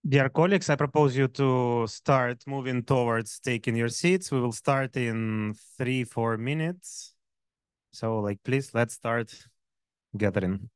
Dear colleagues, I propose you to start moving towards taking your seats. We will start in 3-4 minutes. So, please, let's start gathering.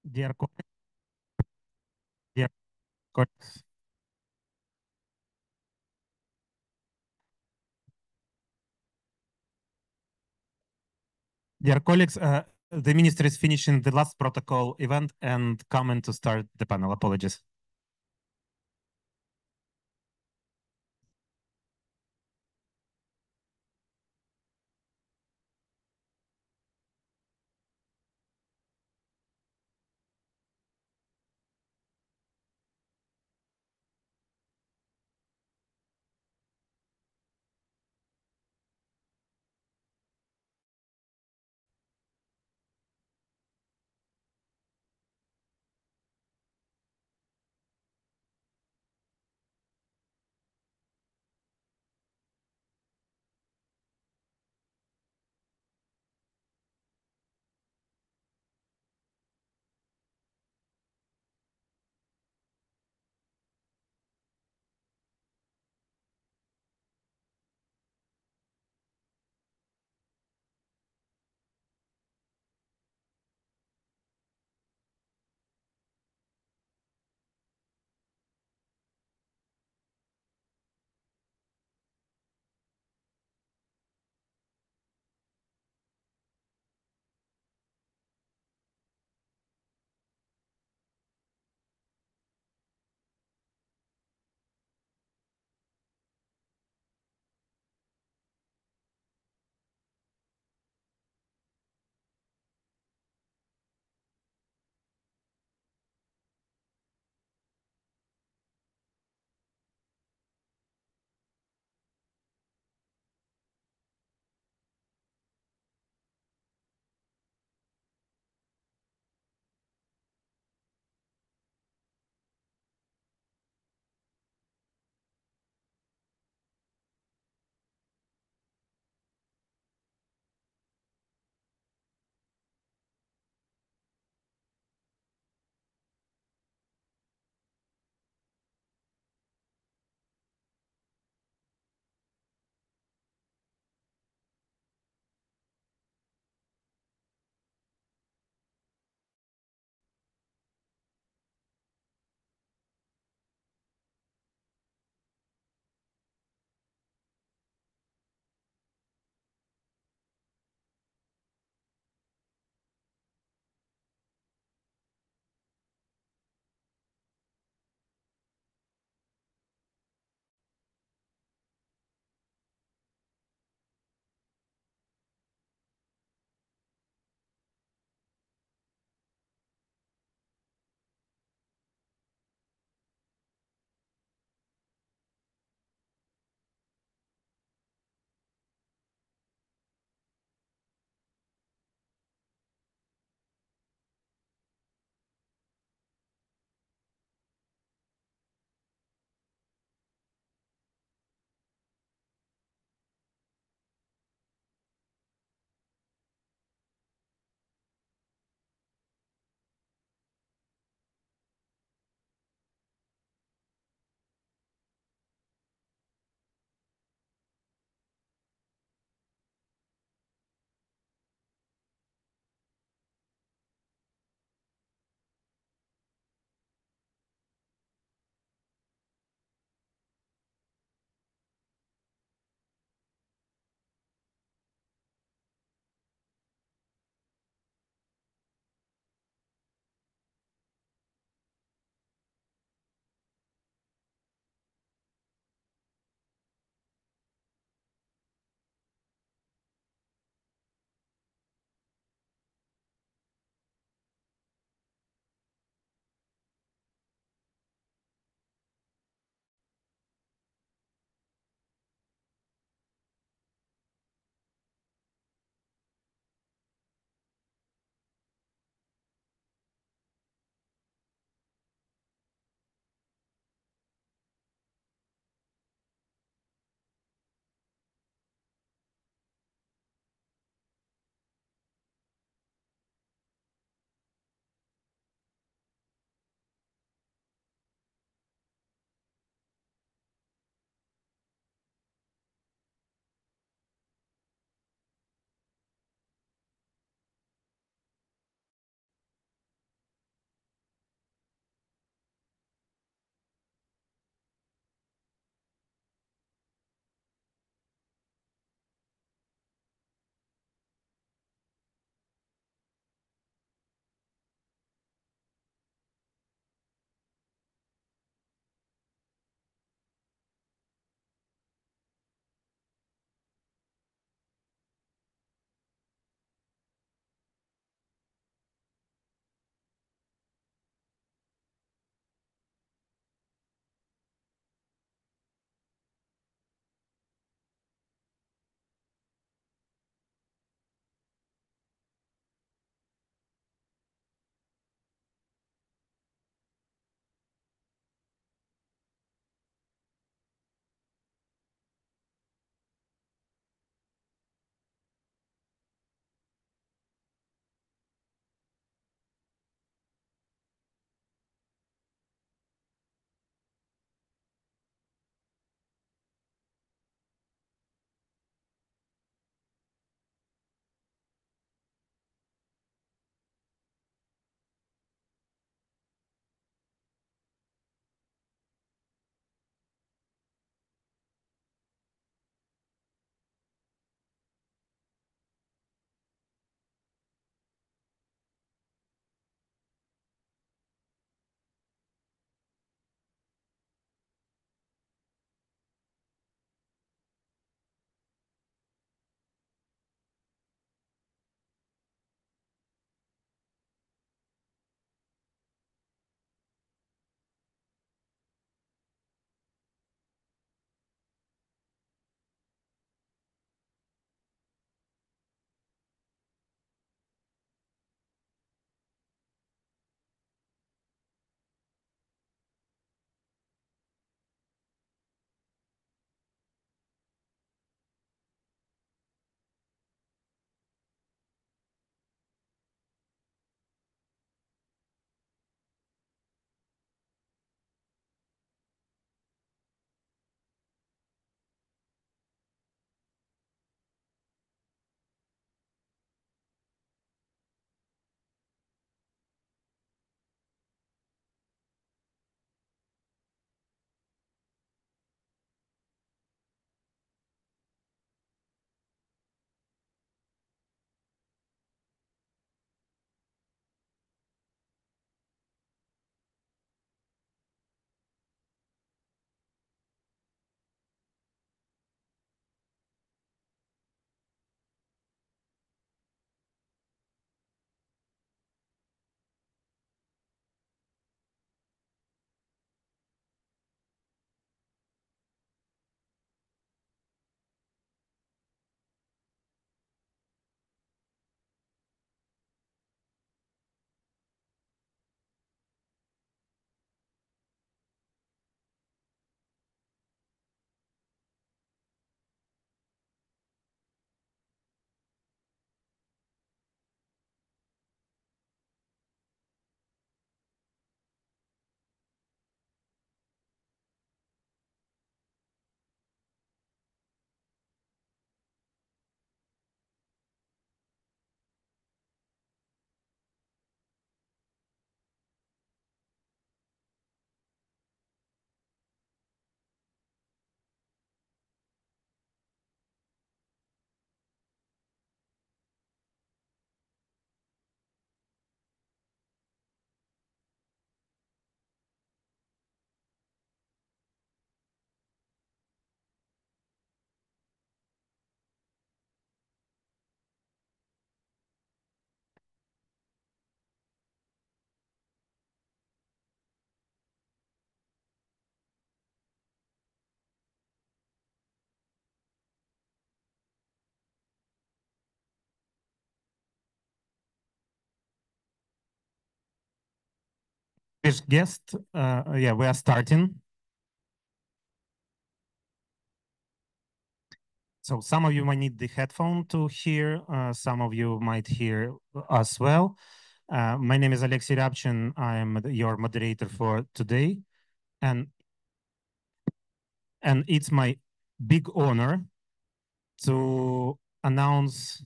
Dear colleagues, dear colleagues, dear colleagues, The minister is finishing the last protocol event and coming to start the panel. Apologies. guest, yeah, we are starting. So some of you might need the headphone to hear. Some of you might hear us well. My name is Alexey Ryabchin. I am your moderator for today. And it's my big honor to announce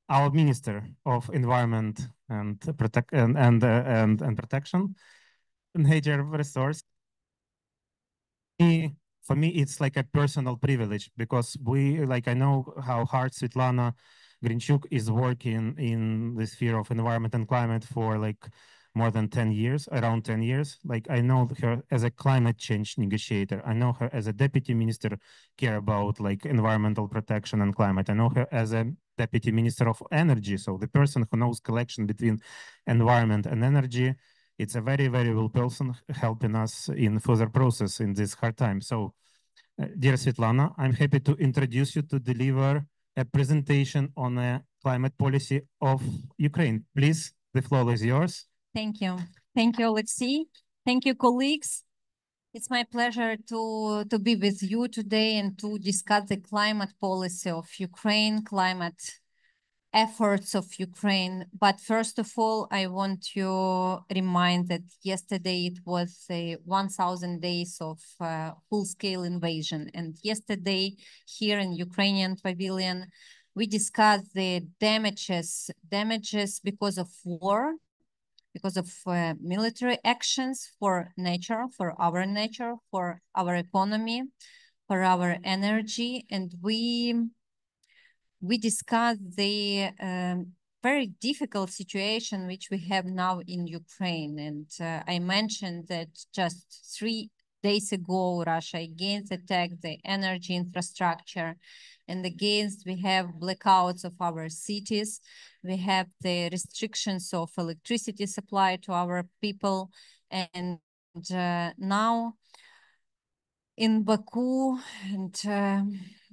our Minister of Environment and Protection and Nature Resource. For me, it's like a personal privilege because I know how hard Svetlana Grinchuk is working in the sphere of environment and climate for like more than 10 years, around 10 years. Like I know her as a climate change negotiator. I know her as a deputy minister care about like environmental protection and climate. I know her as a deputy minister of energy. So the person who knows connection between environment and energy. It's a very, very well person helping us in further process in this hard time. So, dear Svetlana, I'm happy to introduce you to deliver a presentation on a climate policy of Ukraine. Please, the floor is yours. Thank you. Thank you, Alexey. Thank you, colleagues. It's my pleasure to be with you today and to discuss the climate policy of Ukraine, climate efforts of Ukraine. But first of all, I want to remind that yesterday it was 1,000 days of full-scale invasion. And yesterday here in Ukrainian pavilion, we discussed the damages because of war, because of military actions for nature, for our economy, for our energy. And we discussed the very difficult situation which we have now in Ukraine. And I mentioned that just 3 days ago, Russia again attacked the energy infrastructure. And against, we have blackouts of our cities. We have the restrictions of electricity supply to our people. And now in Baku and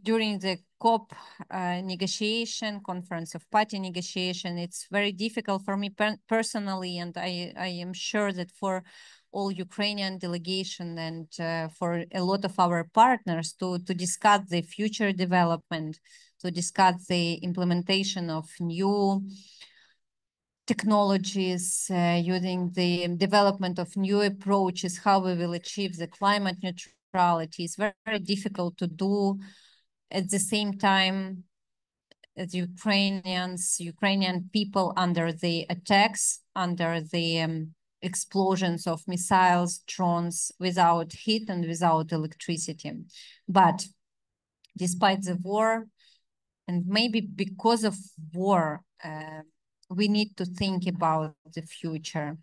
during the COP negotiation, Conference of Party negotiation, it's very difficult for me personally, and I am sure that for all Ukrainian delegation and for a lot of our partners to discuss the future development, to discuss the implementation of new technologies, using the development of new approaches, how we will achieve the climate neutrality is very, very difficult to do. At the same time, as Ukrainian people under the attacks, under the explosions of missiles, drones, without heat and without electricity. But despite the war, and maybe because of war, we need to think about the future.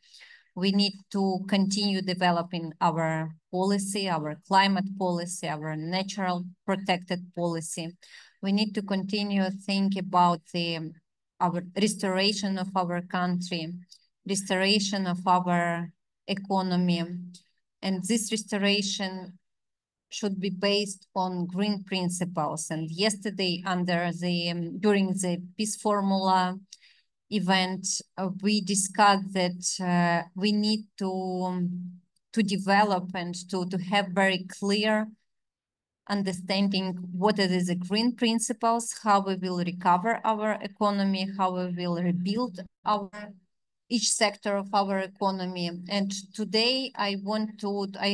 We need to continue developing our policy, our climate policy, our natural protected policy. We need to continue to think about our restoration of our country, restoration of our economy. And this restoration should be based on green principles. And yesterday, during the Peace Formula event, we discussed that we need to develop and to have very clear understanding what it is the green principles, how we will recover our economy, how we will rebuild each sector of our economy. And today I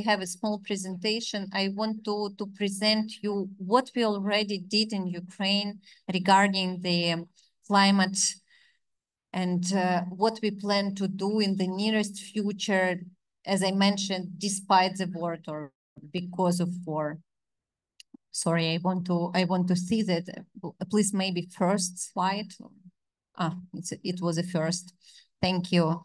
have a small presentation. I want to present you what we already did in Ukraine regarding the climate and what we plan to do in the nearest future, as I mentioned, despite the war or because of war. Sorry, I want to see that. Please, maybe first slide. It was a first. Thank you.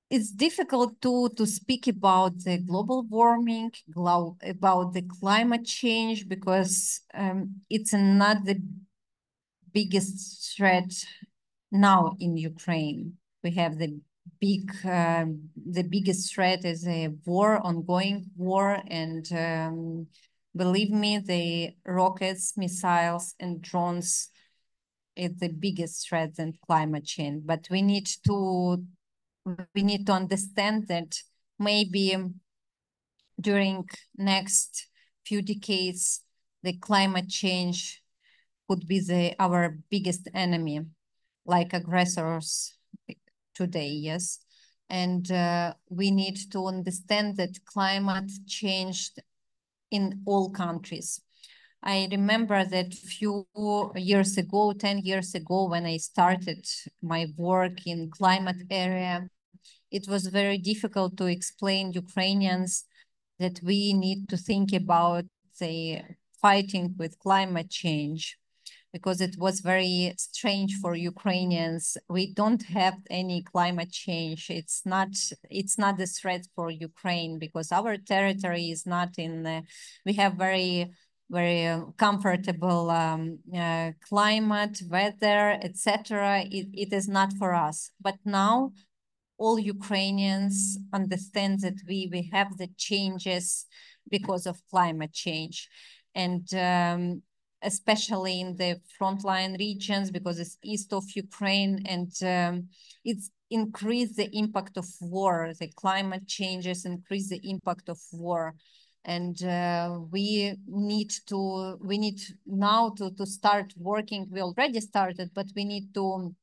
It's difficult to speak about the global warming, about the climate change, because it's not the biggest threat now in Ukraine. We have the biggest threat is a ongoing war, and believe me, the rockets, missiles, and drones is the biggest threat than climate change. But we need to we need to understand that maybe during next few decades, the climate change could be our biggest enemy, like aggressors today, yes. And we need to understand that climate changed in all countries. I remember that few years ago, 10 years ago, when I started my work in climate area, it was very difficult to explain Ukrainians that we need to think about the fighting with climate change, because it was very strange for Ukrainians. We don't have any climate change. It's not a threat for Ukraine, because our territory is not in, we have very comfortable climate, weather, etc. It is not for us. But now all Ukrainians understand that we have the changes because of climate change. And especially in the frontline regions, because it's east of Ukraine, and it's increased the impact of war. The climate changes increase the impact of war. And we need now to start working. We already started, but we need to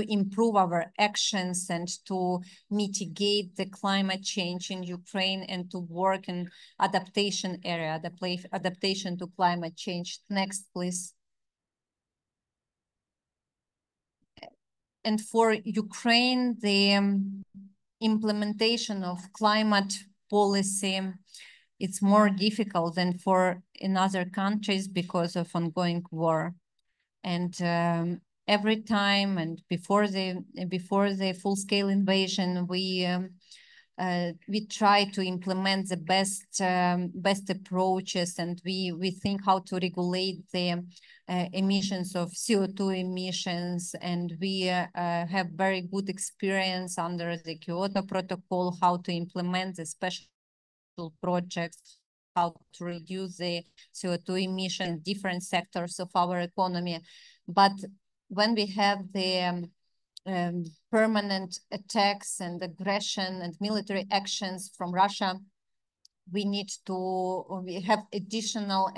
improve our actions and to mitigate the climate change in Ukraine, and to work in adaptation area, adaptation to climate change. Next, please. And for Ukraine, the implementation of climate policy, it's more difficult than in other countries because of ongoing war. And every time, and before the full-scale invasion, we try to implement the best approaches, and we think how to regulate the emissions of CO2 emissions, and we have very good experience under the Kyoto Protocol how to implement the special projects, how to reduce the CO2 emission in different sectors of our economy. But when we have the permanent attacks and aggression and military actions from Russia, we have additional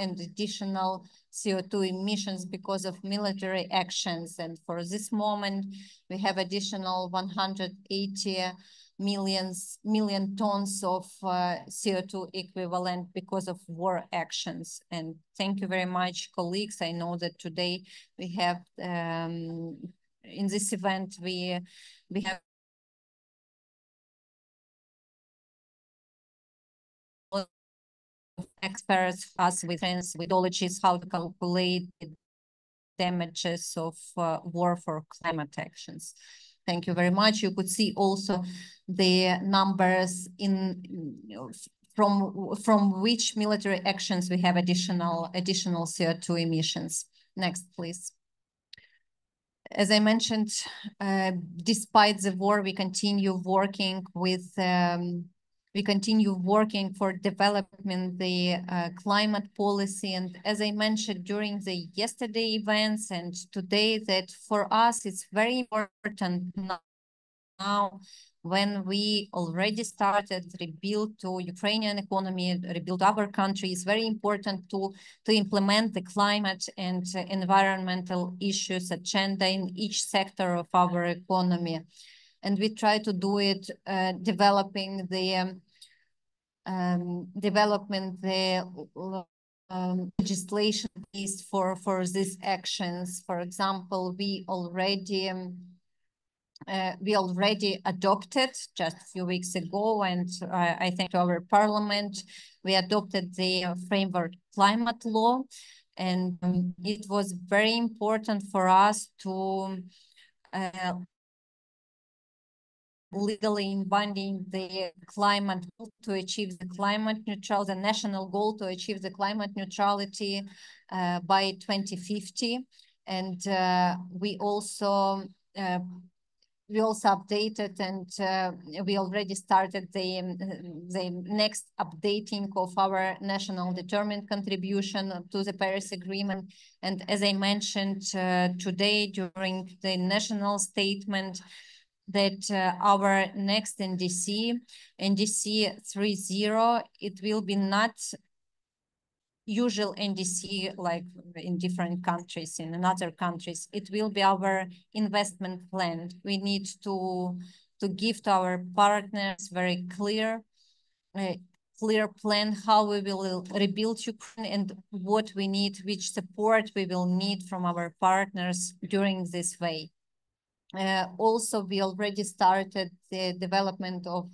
CO2 emissions because of military actions. And for this moment, we have additional 180 million tons of CO2 equivalent because of war actions. And thank you very much, colleagues. I know that today we have, in this event, we have experts, us with methodologies, how to calculate the damages of war for climate actions. Thank you very much. You could see also the numbers from which military actions we have additional CO2 emissions. Next, please. As I mentioned, despite the war, we continue working for development the climate policy. And as I mentioned during the yesterday events and today, that for us it's very important now, when we already started rebuild to Ukrainian economy, rebuild our country, it's very important to implement the climate and environmental issues agenda in each sector of our economy. And we try to do it developing the legislation based for these actions. For example, we already adopted just a few weeks ago, and I think to our parliament, we adopted the framework climate law. And it was very important for us to legally embodying the climate goal to achieve the climate neutral, the national goal to achieve the climate neutrality by 2050. And we also updated, and we already started the next updating of our national determined contribution to the Paris Agreement. And as I mentioned today during the national statement, that our next NDC 3.0, it will be not usual NDC like in different countries, in other countries. It will be our investment plan. We need to give to our partners very clear plan how we will rebuild Ukraine and what we need, which support we will need from our partners during this way. Also, we already started the development of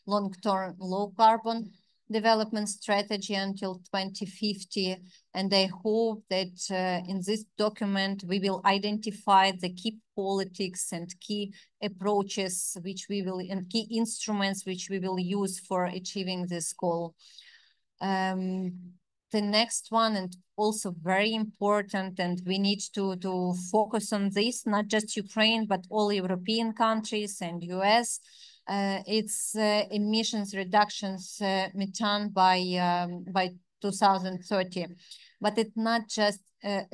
long-term low-carbon development strategy until 2050. And I hope that in this document, we will identify the key politics and key approaches which we will, and key instruments which we will use for achieving this goal. The next one, and also very important, and we need to focus on this, not just Ukraine, but all European countries and US, it's emissions reductions, methane by 2030. But it's not just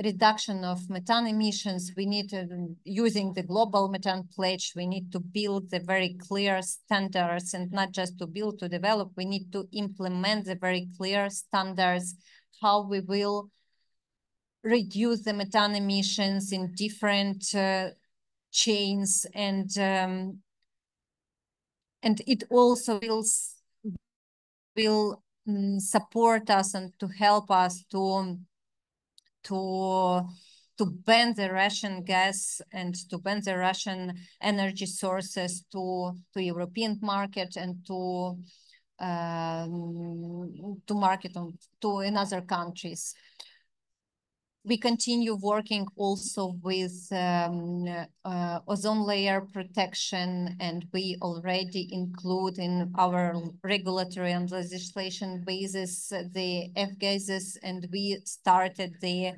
reduction of methane emissions. We need to, using the global methane pledge, we need to build the very clear standards, and not just to build, to develop, we need to implement the very clear standards, how we will reduce the methane emissions in different chains, and it also will support us and to help us to ban the Russian gas and to ban the Russian energy sources to European market and to market to in other countries. We continue working also with ozone layer protection, and we already include in our regulatory and legislation basis the F-gases, and we started the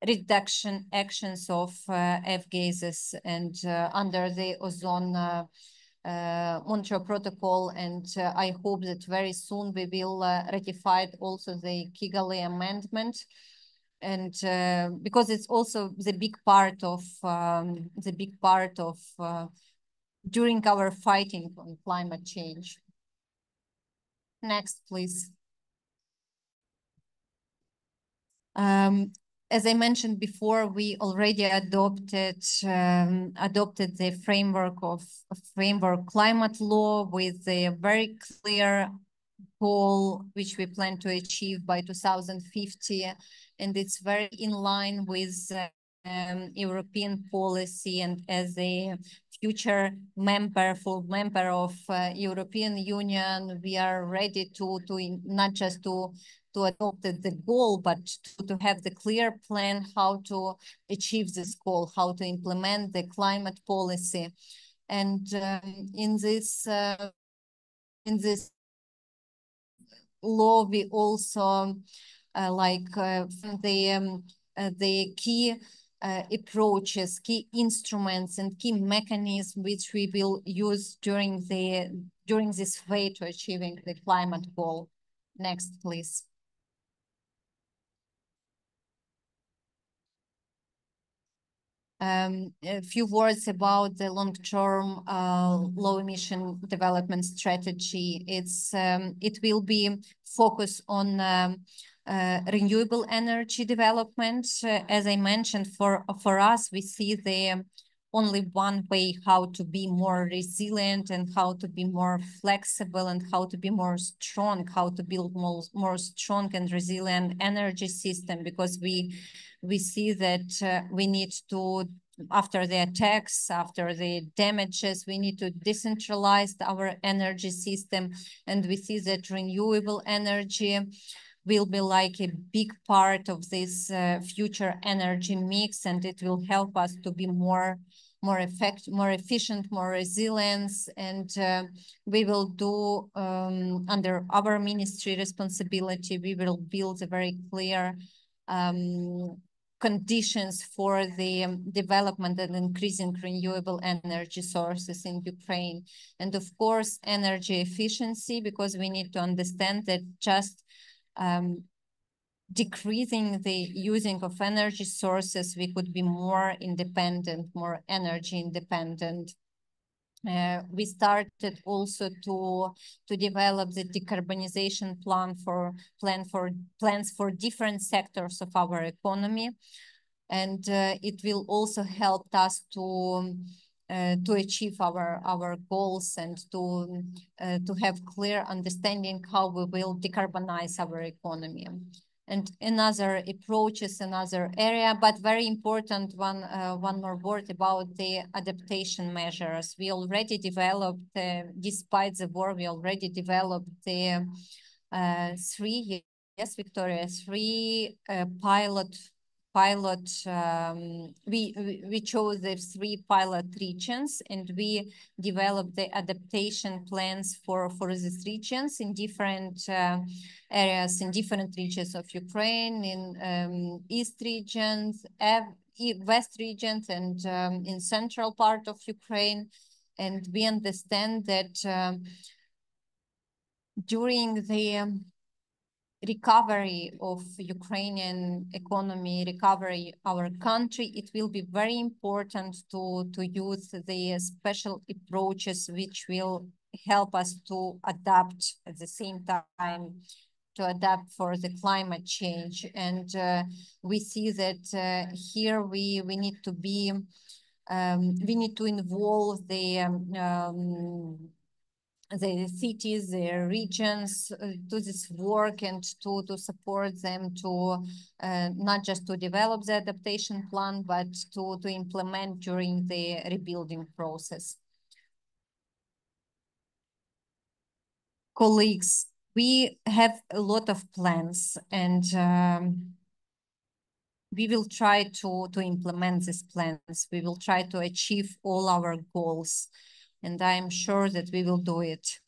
reduction actions of F-gases and under the ozone Montreal Protocol, and I hope that very soon we will ratify also the Kigali Amendment. And because it's also the big part of during our fighting on climate change. Next, please. As I mentioned before, we already adopted the framework climate law with a very clear goal which we plan to achieve by 2050, and it's very in line with European policy. And as a future full member of European Union, we are ready to not just to adopt the goal, but to have the clear plan how to achieve this goal, how to implement the climate policy. And in this law, we also the key approaches, key instruments, and key mechanisms which we will use during this way to achieving the climate goal. Next, please. A few words about the long-term low-emission development strategy. It will be focused on renewable energy development. As I mentioned, for us, we see the only one way how to be more resilient and how to be more flexible and how to be more strong, how to build more strong and resilient energy system, because we see that we need to, after the attacks, after the damages, we need to decentralize our energy system. And we see that renewable energy will be like a big part of this future energy mix, and it will help us to be more efficient, more resilient. And we will do under our ministry responsibility, we will build a very clear conditions for the development and increasing renewable energy sources in Ukraine. And of course, energy efficiency, because we need to understand that just decreasing the using of energy sources, we could be more independent, more energy independent. We started also to develop the decarbonization plans for different sectors of our economy, and it will also help us to achieve our goals and to have clear understanding how we will decarbonize our economy. And another approach is another area, but very important one more word about the adaptation measures. We already developed, despite the war, we already developed the three, yes, Victoria, three we chose the 3 pilot regions, and we developed the adaptation plans for these regions in different areas, in different regions of Ukraine, in east regions, west regions, and in central part of Ukraine. And we understand that during the recovery of Ukrainian economy, recovery our country, it will be very important to use the special approaches which will help us to adapt at the same time, to adapt for the climate change. And we see that here we need to be, we need to involve the cities, the regions to this work, and to support them to not just to develop the adaptation plan, but to implement during the rebuilding process. Colleagues, we have a lot of plans, and we will try to implement these plans. We will try to achieve all our goals. And I'm sure that we will do it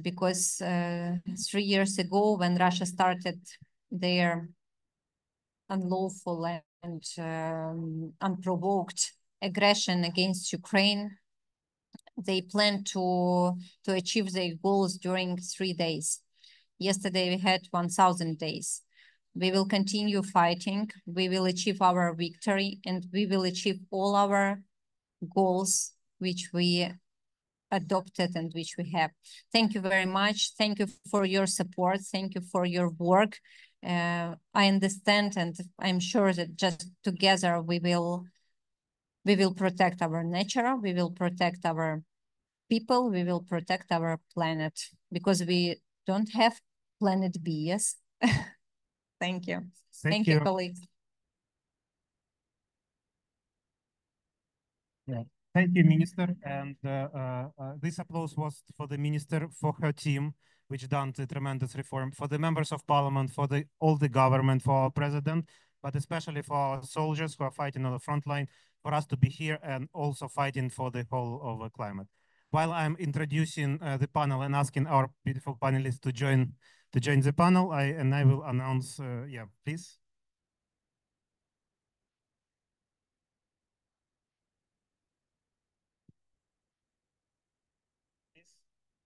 because 3 years ago, when Russia started their unlawful and unprovoked aggression against Ukraine, they planned to achieve their goals during 3 days. Yesterday, we had 1,000 days. We will continue fighting. We will achieve our victory, and we will achieve all our goals which we adopted and which we have. Thank you very much. Thank you for your support. Thank you for your work. I understand, and I'm sure that just together we will protect our nature, we will protect our people, we will protect our planet, because we don't have planet B, yes? Thank you. Thank you, colleagues. Yeah. Thank you, Minister. And this applause was for the Minister, for her team, which done the tremendous reform, for the members of Parliament, for all the government, for our President, but especially for our soldiers who are fighting on the front line, for us to be here and also fighting for the whole of the climate. While I'm introducing the panel and asking our beautiful panelists to join the panel, I will announce, yeah, please.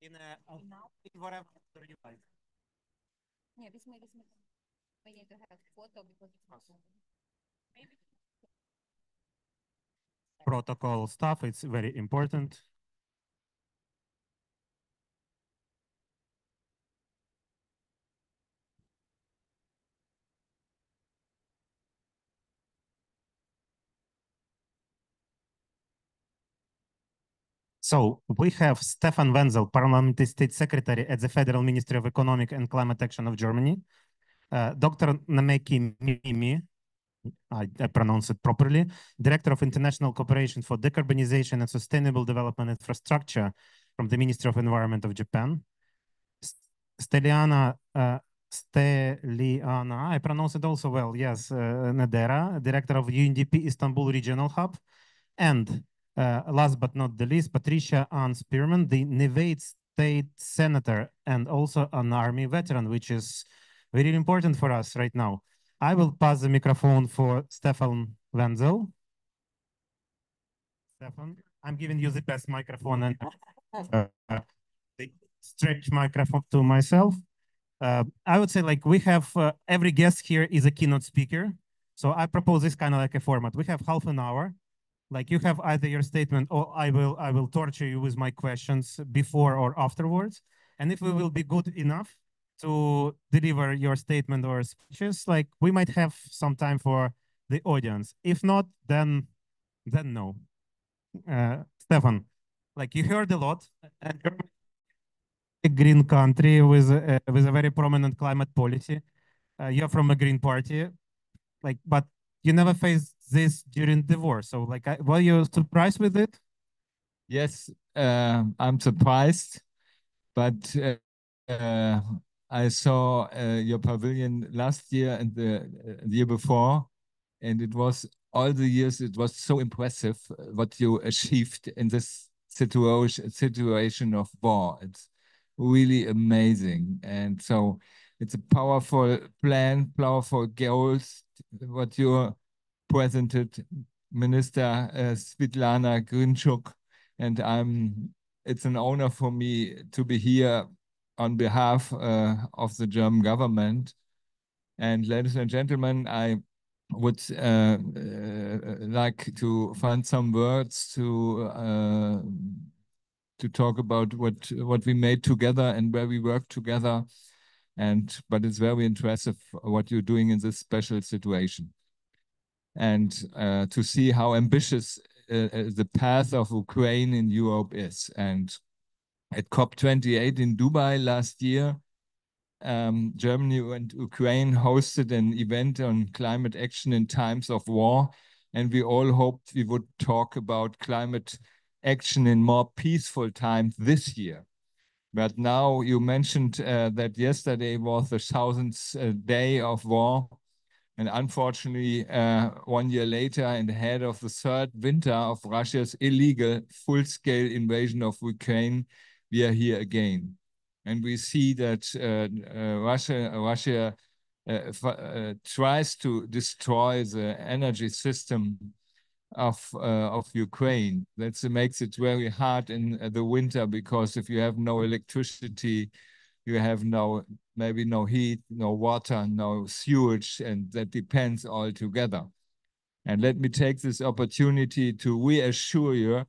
In whatever you like. Yeah, we need to have photo because maybe protocol stuff, it's very important. So we have Stefan Wenzel, Parliamentary State Secretary at the Federal Ministry of Economic and Climate Action of Germany. Dr. Nameki Mimi, I pronounce it properly, Director of International Cooperation for Decarbonization and Sustainable Development Infrastructure from the Ministry of Environment of Japan. Steliana, I pronounce it also well, yes, Nadera, Director of UNDP Istanbul Regional Hub. And last but not the least, Patricia Ann Spearman, the Nevada State Senator and also an Army veteran, which is very important for us right now. I will pass the microphone for Stefan Wenzel. Stefan, I'm giving you the best microphone and the stretch microphone to myself. I would say, like, we have every guest here is a keynote speaker. So I propose this kind of like a format. We have half an hour. Like you have either your statement or I will torture you with my questions before or afterwards. And if we will be good enough to deliver your statement or speeches, like we might have some time for the audience. If not, then no. Stefan, like you heard a lot, and Germany is a green country with a very prominent climate policy. You're from a green party, like, but you never faced this during the war. So, like, were you surprised with it? Yes, I'm surprised, but I saw your pavilion last year and the year before, and it was all the years. It was so impressive what you achieved in this situation of war. It's really amazing, and so it's a powerful plan, powerful goals. What you presented, Minister Svitlana Grinchuk, and it's an honor for me to be here on behalf of the German government. And ladies and gentlemen, I would like to find some words to talk about what we made together and where we worked together. But it's very impressive what you're doing in this special situation. And to see how ambitious the path of Ukraine in Europe is. And at COP28 in Dubai last year, Germany and Ukraine hosted an event on climate action in times of war. And we all hoped we would talk about climate action in more peaceful times this year. But now you mentioned that yesterday was the 1000th day of war. And unfortunately, 1 year later, and ahead of the third winter of Russia's illegal full-scale invasion of Ukraine, we are here again. And we see that Russia tries to destroy the energy system of Ukraine. That makes it very hard in the winter, because if you have no electricity, you have maybe no heat, no water, no sewage, and that depends all together. And let me take this opportunity to reassure you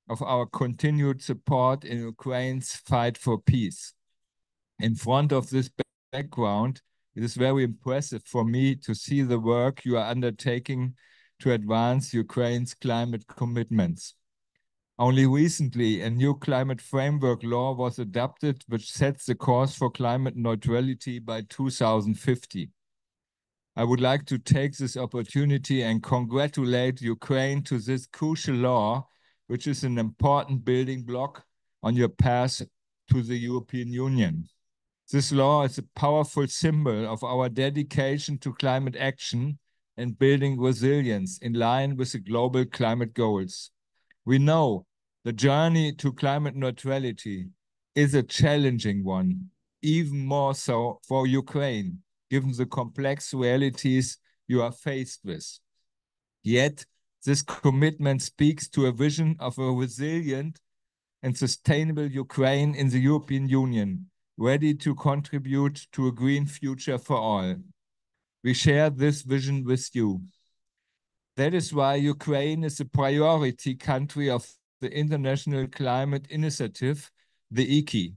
of our continued support in Ukraine's fight for peace. In front of this background, it is very impressive for me to see the work you are undertaking to advance Ukraine's climate commitments. Only recently, a new climate framework law was adopted, which sets the course for climate neutrality by 2050. I would like to take this opportunity and congratulate Ukraine to this crucial law, which is an important building block on your path to the European Union. This law is a powerful symbol of our dedication to climate action and building resilience in line with the global climate goals. We know the journey to climate neutrality is a challenging one, even more so for Ukraine, given the complex realities you are faced with. Yet, this commitment speaks to a vision of a resilient and sustainable Ukraine in the European Union, ready to contribute to a green future for all. We share this vision with you. That is why Ukraine is a priority country of the International Climate Initiative, the IKI.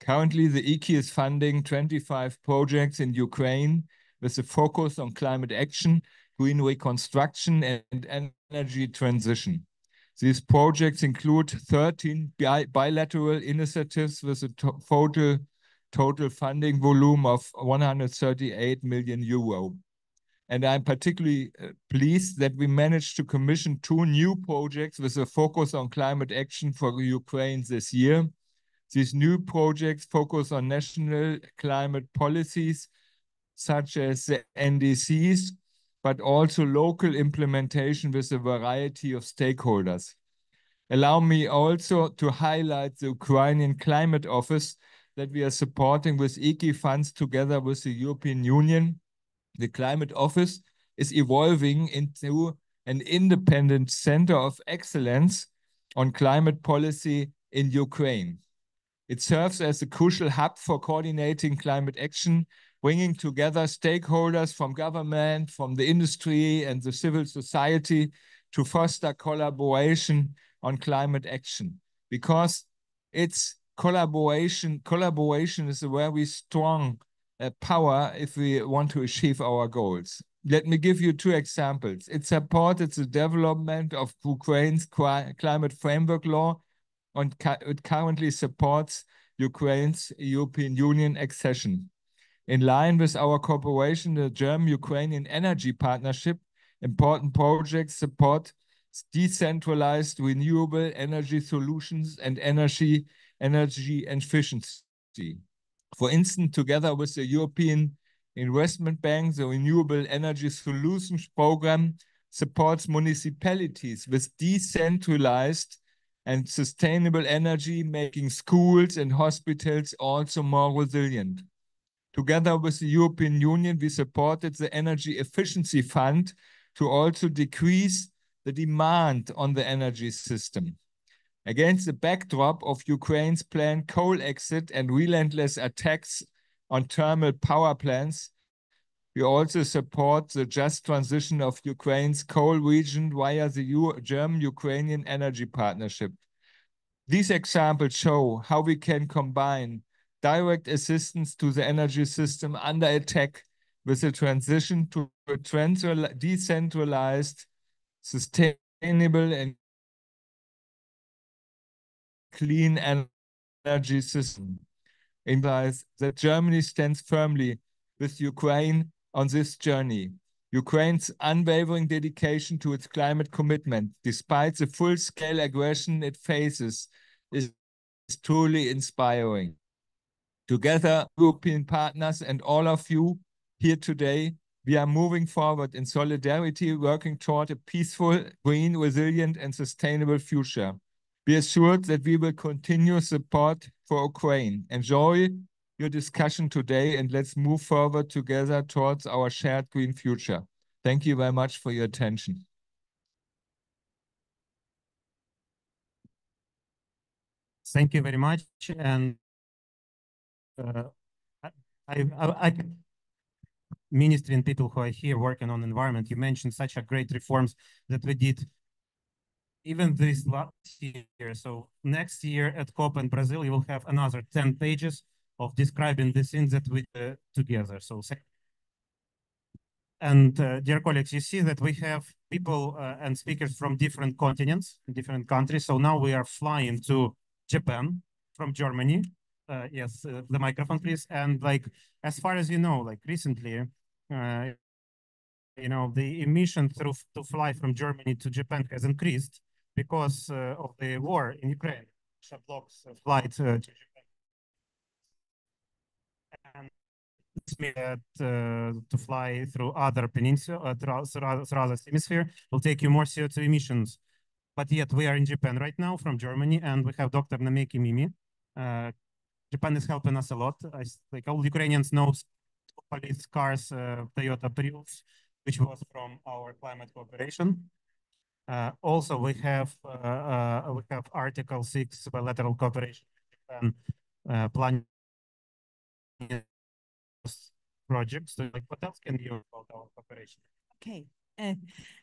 Currently, the IKI is funding 25 projects in Ukraine with a focus on climate action, green reconstruction, and energy transition. These projects include 13 bilateral initiatives with a total funding volume of 138 million euro. And I'm particularly pleased that we managed to commission 2 new projects with a focus on climate action for Ukraine this year. These new projects focus on national climate policies, such as the NDCs, but also local implementation with a variety of stakeholders. Allow me also to highlight the Ukrainian Climate Office that we are supporting with IKI funds together with the European Union. The Climate Office is evolving into an independent center of excellence on climate policy in Ukraine. It serves as a crucial hub for coordinating climate action, bringing together stakeholders from government, from the industry, and the civil society to foster collaboration on climate action, because it's collaboration. Collaboration is a very strong power if we want to achieve our goals. Let me give you 2 examples. It supported the development of Ukraine's climate framework law, and it currently supports Ukraine's European Union accession. In line with our cooperation, the German-Ukrainian Energy Partnership, important projects support decentralized renewable energy solutions and energy efficiency. For instance, together with the European Investment Bank, the Renewable Energy Solutions Program supports municipalities with decentralized and sustainable energy, making schools and hospitals also more resilient. Together with the European Union, we supported the Energy Efficiency Fund to also decrease the demand on the energy system. Against the backdrop of Ukraine's planned coal exit and relentless attacks on thermal power plants, we also support the just transition of Ukraine's coal region via the German-Ukrainian Energy Partnership. These examples show how we can combine direct assistance to the energy system under attack with a transition to a decentralized, sustainable, and clean energy system. Implies that Germany stands firmly with Ukraine on this journey. Ukraine's unwavering dedication to its climate commitment, despite the full-scale aggression it faces, is truly inspiring. Together, European partners and all of you here today, we are moving forward in solidarity, working toward a peaceful, green, resilient, and sustainable future. Be assured that we will continue support for Ukraine. Enjoy your discussion today, and let's move forward together towards our shared green future. Thank you very much for your attention. Thank you very much. And ministry and people who are here working on environment, you mentioned such a great reforms that we did even this last year. So next year at COP in Brazil, you will have another 10 pages of describing the things that we did together. So, and dear colleagues, you see that we have people and speakers from different continents, different countries. So now we are flying to Japan from Germany. Yes, the microphone, please. And like, as far as you know, like recently, you know, the emission to fly from Germany to Japan has increased because of the war in Ukraine. Which blocks flight to Japan. And this means that to fly through other peninsula, through other hemisphere, will take you more CO2 emissions. But yet we are in Japan right now from Germany, and we have Dr. Nameki Mimi. Japan is helping us a lot. Like all Ukrainians know police cars, Toyota Prius, which was from our climate cooperation. Also, we have Article 6 bilateral cooperation with Japan, planning projects. So, like, what else can you about our cooperation? Okay.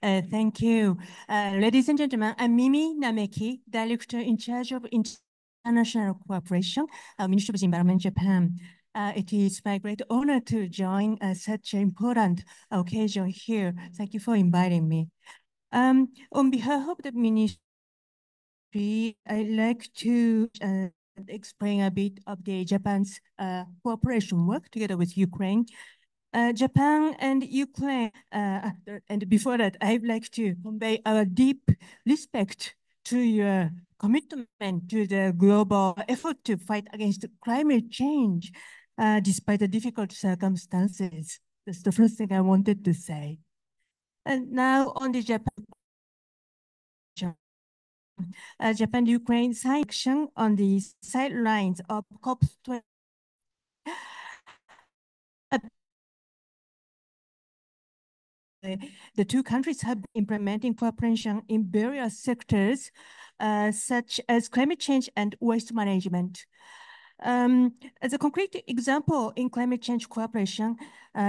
Thank you. Ladies and gentlemen, I'm Mimi Nameki, Director in charge of International Cooperation, Ministry of Environment, Japan. It is my great honor to join such an important occasion here. Thank you for inviting me. On behalf of the ministry, I'd like to explain a bit of the Japan's cooperation work together with Ukraine. Japan and Ukraine, and before that, I'd like to convey our deep respect to your commitment to the global effort to fight against climate change, despite the difficult circumstances. That's the first thing I wanted to say. And now on the Japan-Ukraine side action on the sidelines of COP20. The two countries have been implementing cooperation in various sectors, such as climate change and waste management. As a concrete example, in climate change cooperation,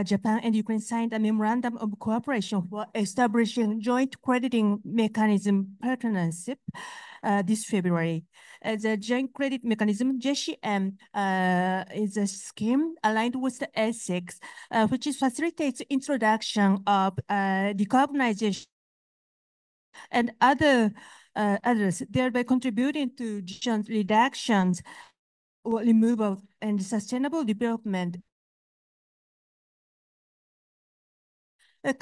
Japan and Ukraine signed a memorandum of cooperation for establishing joint crediting mechanism partnership this February. The joint credit mechanism, JCM, is a scheme aligned with the ethics, which facilitates introduction of decarbonization and others, thereby contributing to emission reductions or removal and sustainable development. The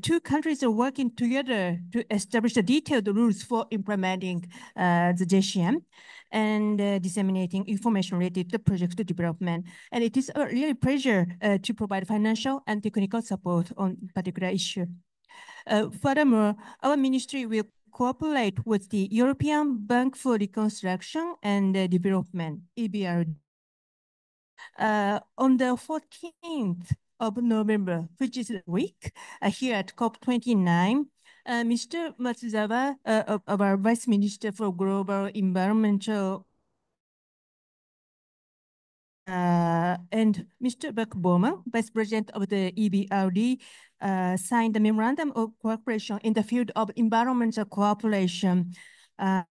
two countries are working together to establish the detailed rules for implementing the JCM and disseminating information related to project development. And it is a real pleasure to provide financial and technical support on particular issue. Furthermore, our ministry will cooperate with the European Bank for Reconstruction and Development, EBRD. On the 14th of November, which is a week, here at COP29, Mr. Matsuzawa, our Vice Minister for Global Environmental, and Mr. Buck Bowman, Vice President of the EBRD, signed a memorandum of cooperation in the field of environmental cooperation and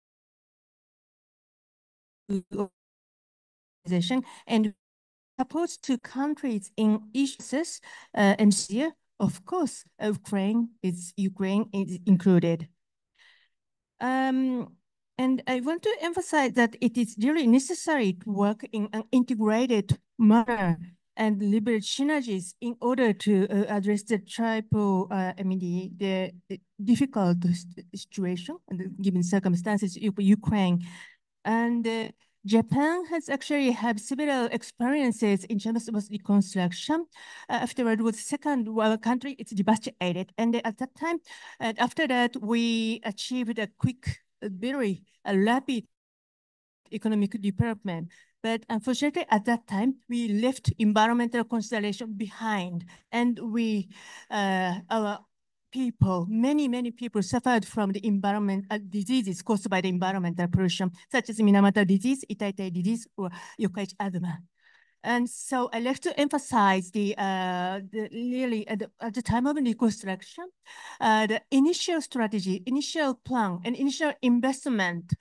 supports to countries in issues and here, of course, Ukraine is included. And I want to emphasize that it is really necessary to work in an integrated manner and leverage synergies in order to address the the difficult situation and given circumstances of Ukraine. And Japan has actually had several experiences in terms of reconstruction. Afterward, was second country, it's devastated. And at that time, and after that, we achieved a quick, very rapid economic development. But unfortunately, at that time, we left environmental consideration behind. And our people, many people suffered from the environment diseases caused by the environmental pollution, such as Minamoto disease, Itai disease, or Yokkaichi asthma. And so I like to emphasize really at the time of reconstruction, the initial strategy, initial plan, and initial investment.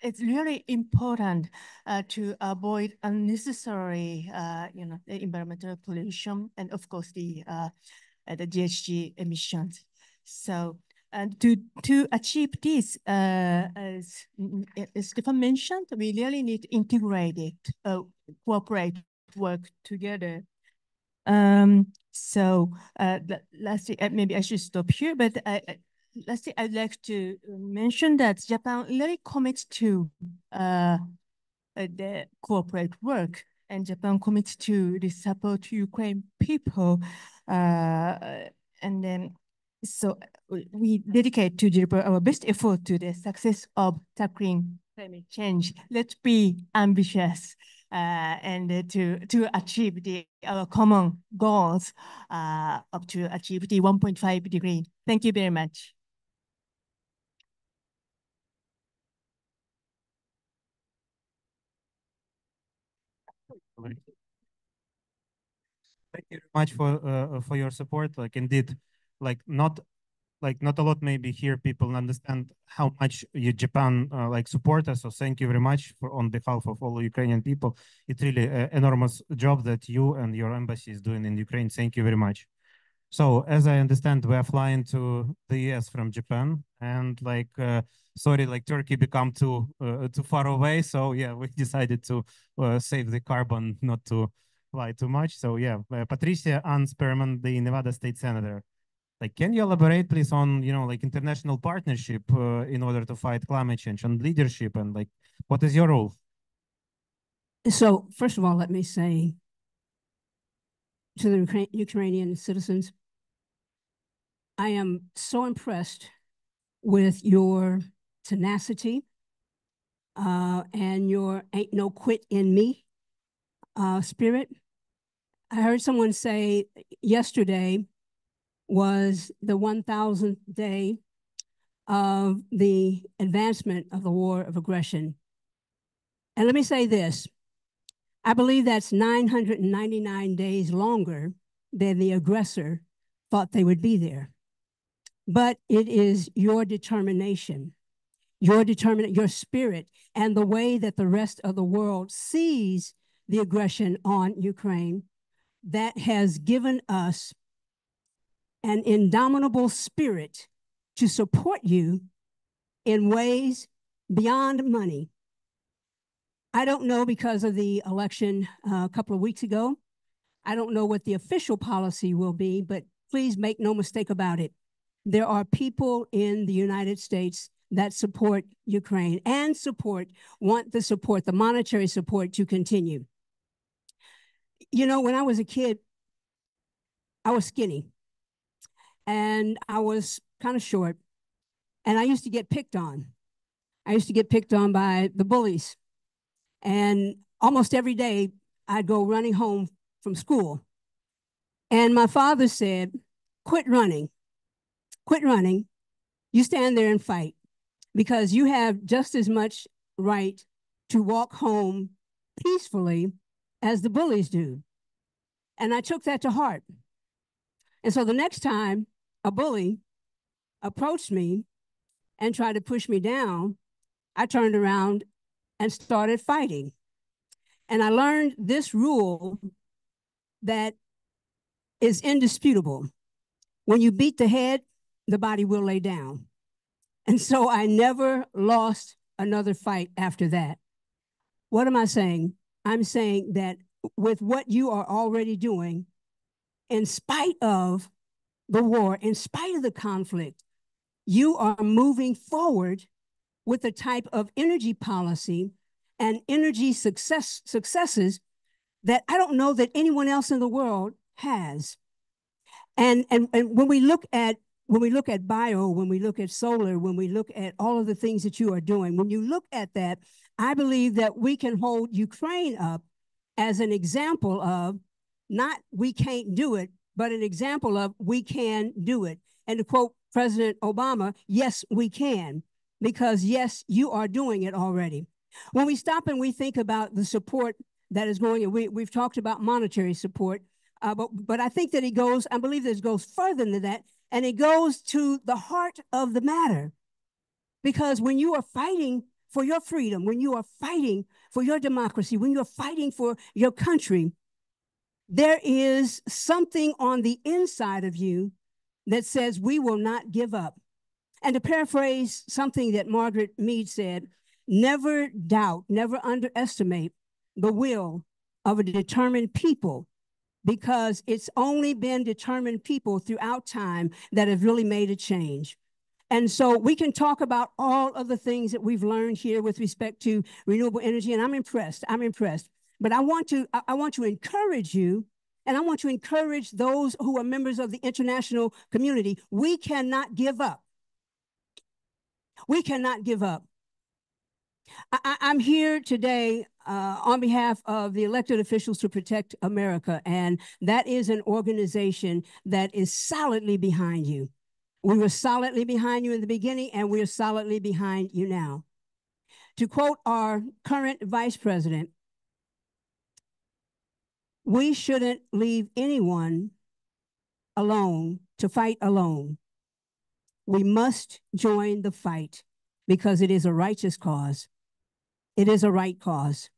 It's really important to avoid unnecessary, environmental pollution, and of course the GHG emissions. So, and to achieve this, as Stefan mentioned, we really need to integrate it, cooperate, work together. So lastly, maybe I should stop here, but lastly, I'd like to mention that Japan really commits to the corporate work, and Japan commits to the support to Ukraine people. And then, so we dedicate to deliver our best effort to the success of tackling climate change. Let's be ambitious and to achieve our common goals up to achieve the 1.5 degree. Thank you very much. Thank you very much for your support. Like indeed, not a lot maybe here people understand how much Japan support us. So thank you very much on behalf of all Ukrainian people. It's really an enormous job that you and your embassy is doing in Ukraine. Thank you very much. So as I understand, we are flying to the US from Japan, and sorry, Turkey become too far away. So yeah, we decided to save the carbon, not to fly too much. So yeah, Patricia Ann Sperman, the Nevada State Senator. Can you elaborate, please, on international partnership in order to fight climate change, and leadership, and what is your role? So first of all, let me say to the Ukrainian citizens, I am so impressed with your tenacity and your ain't no quit in me spirit. I heard someone say yesterday was the 1,000th day of the advancement of the war of aggression. And let me say this. I believe that's 999 days longer than the aggressor thought they would be there. But it is your determination, your spirit, and the way that the rest of the world sees the aggression on Ukraine that has given us an indomitable spirit to support you in ways beyond money. I don't know, because of the election a couple of weeks ago, I don't know what the official policy will be, but please make no mistake about it. There are people in the United States that support Ukraine and want the support, the monetary support to continue. You know, when I was a kid, I was skinny and I was kind of short, and I used to get picked on. I used to get picked on by the bullies. And almost every day I'd go running home from school. And my father said, quit running. Quit running. You stand there and fight, because you have just as much right to walk home peacefully as the bullies do. And I took that to heart. And so the next time a bully approached me and tried to push me down, I turned around and started fighting. And I learned this rule that is indisputable. When you beat the head, the body will lay down. And so I never lost another fight after that. What am I saying? I'm saying that with what you are already doing, in spite of the war, in spite of the conflict, you are moving forward with the type of energy policy and energy successes that I don't know that anyone else in the world has. And when we look at bio, when we look at solar, when we look at all of the things that you are doing, when you look at that, I believe that we can hold Ukraine up as an example of not we can't do it, but an example of we can do it. And to quote President Obama, yes, we can, because yes, you are doing it already. When we stop and we think about the support that is going, we've talked about monetary support, but I think that I believe that it goes further than that, and it goes to the heart of the matter. Because when you are fighting for your freedom, when you are fighting for your democracy, when you're fighting for your country, there is something on the inside of you that says we will not give up. And to paraphrase something that Margaret Mead said, never doubt, never underestimate the will of a determined people, because it's only been determined people throughout time that have really made a change. And so we can talk about all of the things that we've learned here with respect to renewable energy, and I'm impressed. But I want to encourage you, and I want to encourage those who are members of the international community. We cannot give up. We cannot give up. I'm here today on behalf of the elected officials to protect America, and that is an organization that is solidly behind you. We were solidly behind you in the beginning, and we're solidly behind you now. To quote our current vice president, we shouldn't leave anyone alone to fight alone. We must join the fight because it is a righteous cause. It is a right cause.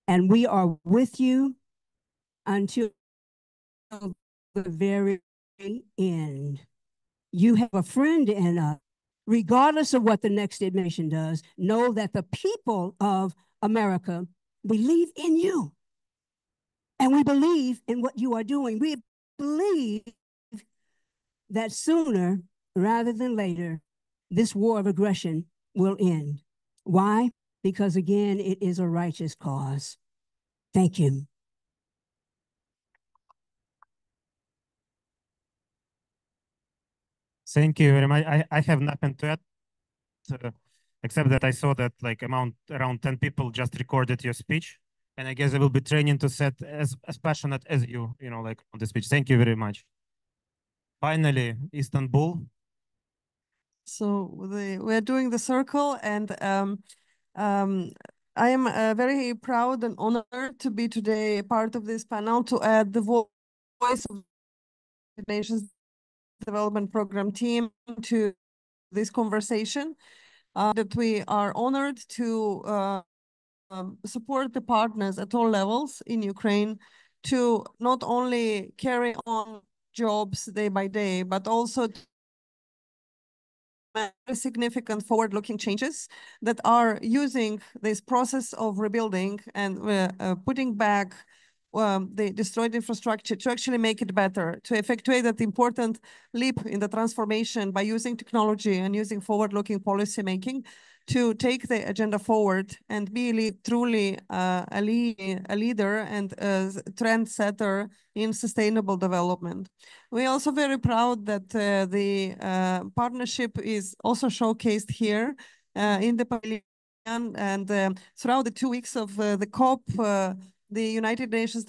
And we are with you until the very end. You have a friend in us. Regardless of what the next administration does, know that the people of America believe in you. And we believe in what you are doing. We believe that sooner rather than later, this war of aggression will end. Why? Because again, it is a righteous cause. Thank you. Thank you very much. I have nothing to add, except that I saw that like around 10 people just recorded your speech. And I guess I will be training to set as passionate as you know, like on the speech. Thank you very much. Finally, Istanbul. So we're doing the circle, and I am very proud and honored to be today part of this panel to add the voice of the Nations Development Program team to this conversation. That we are honored to support the partners at all levels in Ukraine to not only carry on jobs day by day, but also significant forward-looking changes that are using this process of rebuilding and putting back the destroyed infrastructure to actually make it better, to effectuate that important leap in the transformation by using technology and using forward-looking policy making to take the agenda forward and be truly a leader and a trendsetter in sustainable development. We're also very proud that the partnership is also showcased here in the pavilion, and throughout the 2 weeks of the COP, the United Nations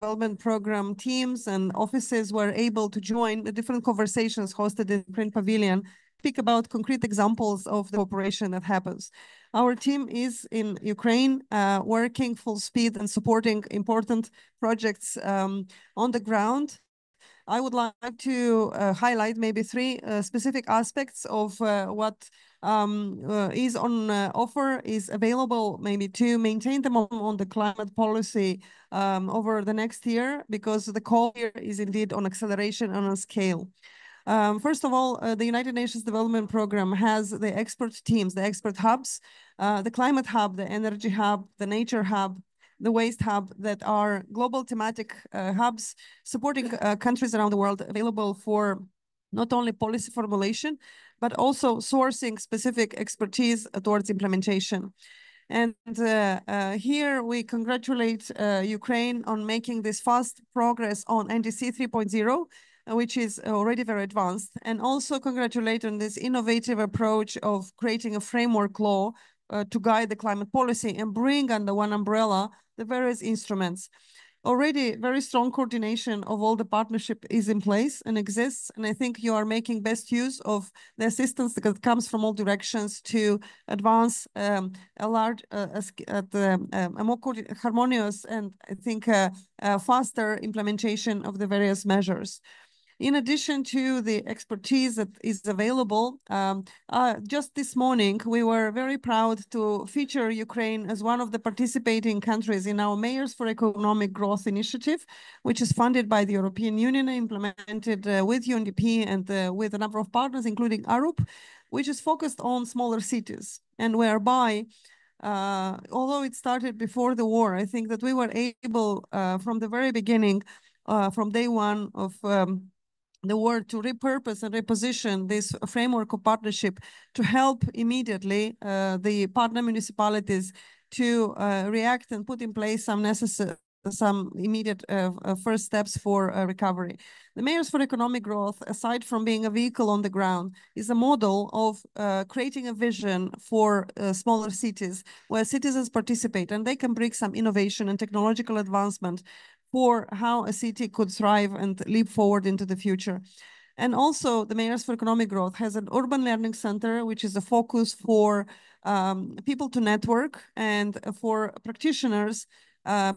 Development Program teams and offices were able to join the different conversations hosted in the Ukraine Pavilion, speak about concrete examples of the cooperation that happens. Our team is in Ukraine, working full speed and supporting important projects on the ground. I would like to highlight maybe 3 specific aspects of what is on offer, is available maybe to maintain the momentum on the climate policy over the next year, because the call here is indeed on acceleration and on scale. First of all, the United Nations Development Program has the expert teams, the expert hubs, the climate hub, the energy hub, the nature hub, the waste hub, that are global thematic hubs supporting countries around the world, available for not only policy formulation, but also sourcing specific expertise towards implementation. And here we congratulate Ukraine on making this fast progress on NDC 3.0, which is already very advanced, and also congratulate on this innovative approach of creating a framework law to guide the climate policy and bring under one umbrella the various instruments. Already very strong coordination of all the partnership is in place and exists, and I think you are making best use of the assistance that comes from all directions to advance a more harmonious and I think faster implementation of the various measures. In addition to the expertise that is available, just this morning, we were very proud to feature Ukraine as one of the participating countries in our Mayors for Economic Growth initiative, which is funded by the European Union, implemented with UNDP and with a number of partners, including ARUP, which is focused on smaller cities, and whereby although it started before the war, I think that we were able from the very beginning, from day one of the war, to repurpose and reposition this framework of partnership to help immediately the partner municipalities to react and put in place some immediate first steps for recovery. The Mayors for Economic Growth, aside from being a vehicle on the ground, is a model of creating a vision for smaller cities where citizens participate and they can bring some innovation and technological advancement for how a city could thrive and leap forward into the future. And also the Mayors for Economic Growth has an urban learning center, which is a focus for people to network and for practitioners,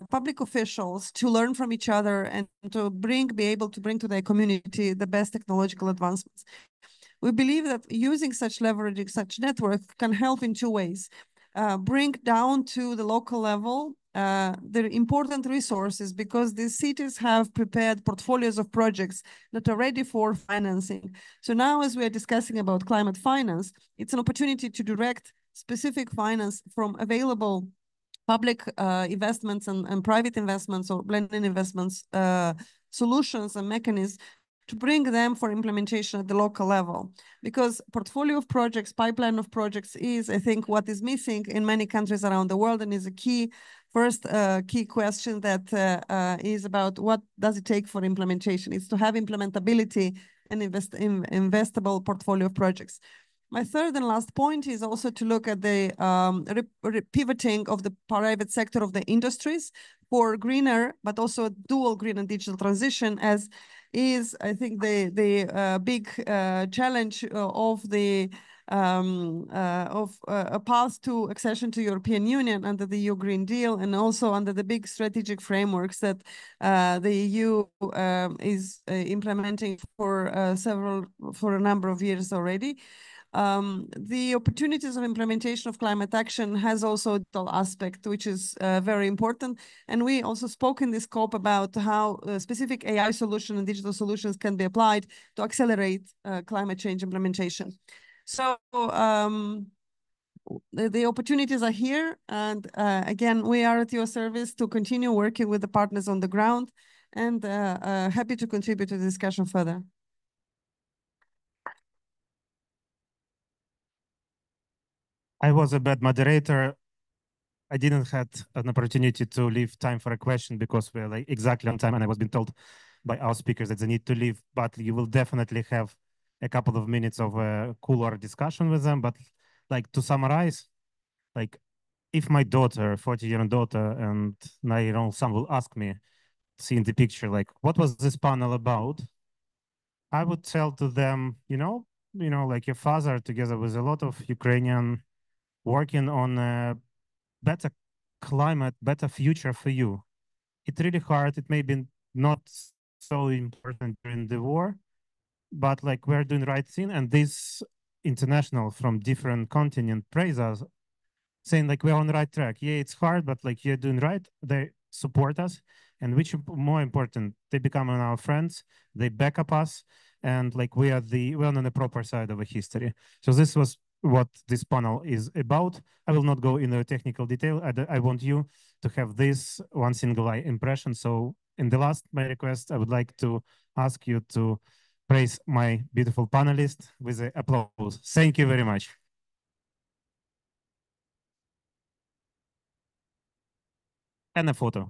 public officials to learn from each other and to be able to bring to their community the best technological advancements. We believe that using leveraging such network can help in 2 ways. Bring down to the local level the important resources, because these cities have prepared portfolios of projects that are ready for financing. So now, as we are discussing about climate finance, it's an opportunity to direct specific finance from available public investments and private investments or blended investments, solutions and mechanisms, to bring them for implementation at the local level. Because portfolio of projects, pipeline of projects is, I think, what is missing in many countries around the world, and is a key question that is about what does it take for implementation. It's to have implementability and investable portfolio of projects. My third and last point is also to look at the pivoting of the private sector of the industries for greener, but also dual green and digital transition, as is, I think, the big challenge of the a path to accession to European Union under the EU Green Deal, and also under the big strategic frameworks that the EU is implementing for a number of years already. The opportunities of implementation of climate action has also a digital aspect, which is very important. And we also spoke in this scope about how specific AI solutions and digital solutions can be applied to accelerate climate change implementation. So the opportunities are here. And again, we are at your service to continue working with the partners on the ground, and happy to contribute to the discussion further. I was a bad moderator. I didn't have an opportunity to leave time for a question because we're like exactly on time, and I was being told by our speakers that they need to leave, but you will definitely have a couple of minutes of a cooler discussion with them. But like to summarize, like if my daughter, 40-year-old daughter, and 9-year-old son will ask me, seeing the picture, like, what was this panel about? I would tell to them, you know, like your father together with a lot of Ukrainian working on a better climate, better future for you. It's really hard. It may be not so important during the war, but like we're doing the right thing. And this international from different continent praise us, saying like we're on the right track. Yeah, it's hard, but like you're doing right. They support us. And which more important, they become our friends. They back up us. And like we're on the proper side of a history. So this was what this panel is about. I will not go into technical detail. I want you to have this one single eye impression. So in the last, my request, I would like to ask you to praise my beautiful panelists with an applause. Thank you very much. And a photo.